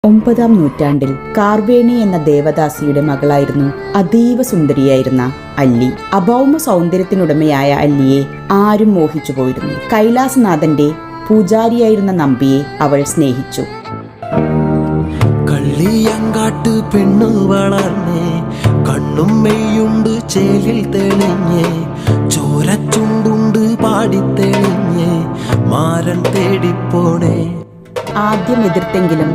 9-ാം നൂറ്റാണ്ടിൽ കാർവേണി എന്ന ദേവദാസിയുടെ മകളായിരുന്നു അതീവ സുന്ദരിയായിരുന്ന അല്ലി. അഭൗമ സൗന്ദര്യത്തിനുടമയായ അല്ലിയെ ആരും മോഹിച്ചു പോയിരുന്നു. കൈലാസനാഥന്റെ പൂജാരിയായിരുന്ന നമ്പിയെ അവൾ സ്നേഹിച്ചു. കള്ളിയങ്കാട്ട് പെണ്ണു വളർന്നേ, കണ്ണും മെയ്യുണ്ട് ചേലിൽ തെളിഞ്ഞേ, ചോരച്ചുണ്ടുണ്ട് പാടിത്തെളിഞ്ഞേ, മാരൻ തേടിപ്പോണേ. ആദ്യം എതിർത്തെങ്കിലും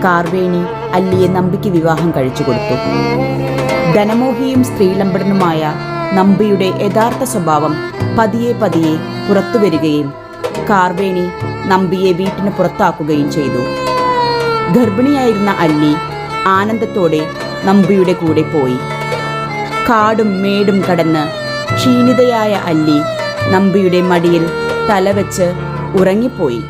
കാർവേണി അല്ലിയെ നമ്പിക്ക് വിവാഹം കഴിച്ചു കൊടുത്തു. ധനമോഹിയും സ്ത്രീലമ്പടനുമായ നമ്പിയുടെ യഥാർത്ഥ സ്വഭാവം പതിയെ പതിയെ പുറത്തുവരികയും കാർവേണി നമ്പിയെ വീട്ടിന് പുറത്താക്കുകയും ചെയ്തു. ഗർഭിണിയായിരുന്ന അല്ലി ആനന്ദത്തോടെ നമ്പിയുടെ കൂടെ പോയി. കാടും മേടും കടന്ന് ക്ഷീണിതയായ അല്ലി നമ്പിയുടെ മടിയിൽ തലവെച്ച് ഉറങ്ങിപ്പോയി.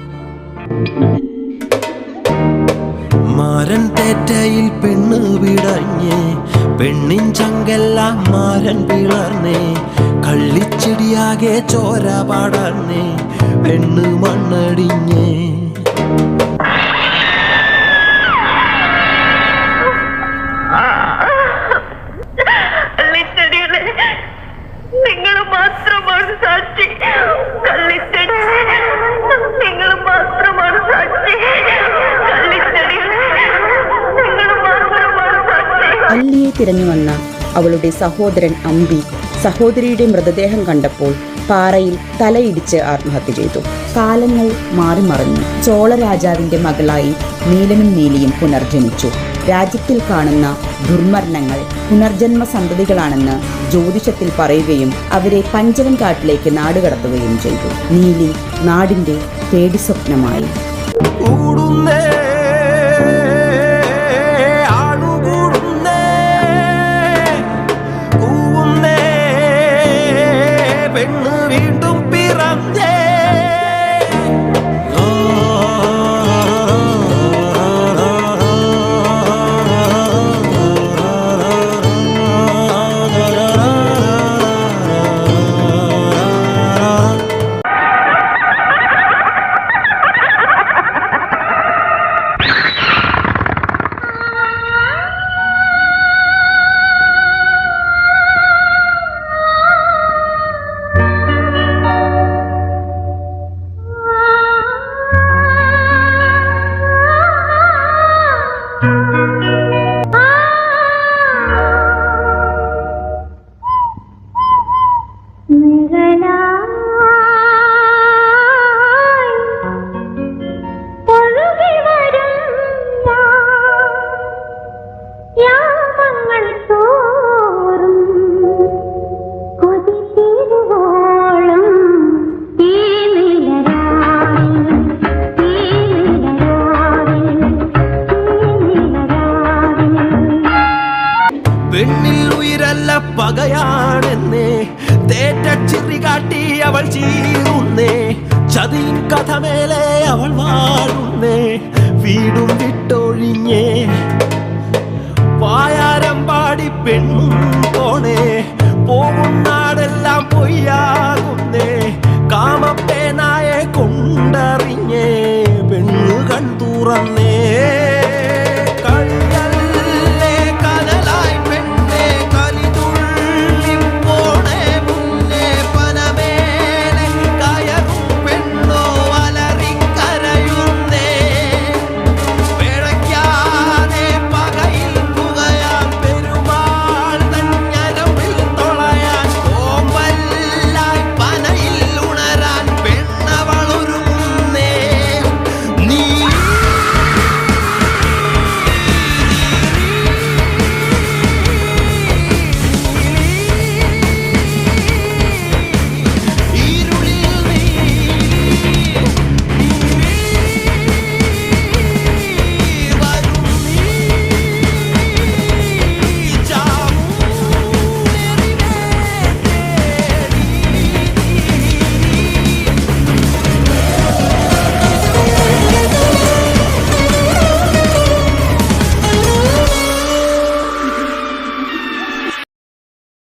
മാരൻ തേറ്റയിൽ പെണ്ണ് വിടഞ്ഞേ, പെണ്ണിൻ ചങ്കെല്ലാം മാരൻ പിളർന്നേ, കള്ളിച്ചെടിയാകെ ചോര പാടർന്നേ, പെണ്ണ് മണ്ണടിഞ്ഞേ. നിങ്ങൾ മാത്രമാണ് സാക്ഷി. കള്ളിച്ചെടി നിങ്ങൾ മാത്രമാണ് സാക്ഷി. അല്ലിയെ തിരഞ്ഞു വന്ന അവളുടെ സഹോദരൻ അമ്പി സഹോദരിയുടെ മൃതദേഹം കണ്ടപ്പോൾ പാറയിൽ തലയിടിച്ച് ആത്മഹത്യ ചെയ്തു. കാലങ്ങൾ മാറി മറിഞ്ഞു. ചോള രാജാവിന്റെ മകളായി നീലനും നീലിയും പുനർജനിച്ചു. രാജ്യത്തിൽ കാണുന്ന ദുർമരണങ്ങൾ പുനർജന്മ സന്തതികളാണെന്ന് ജ്യോതിഷത്തിൽ പറയുകയും അവരെ പഞ്ചവൻ കാട്ടിലേക്ക് നാടുകടത്തുകയും ചെയ്തു. നീലി നാടിന്റെ പേടി സ്വപ്നമായി. പെണ്ണിൽ ഉയരല്ല പകയാണെന്നേ, തേറ്റച്ചിറി കാട്ടി അവൾ ചീറുന്നേ, ചതിയിൻ കഥ മേലെ അവൾ വാഴുന്നേ, വീടും വിട്ടോ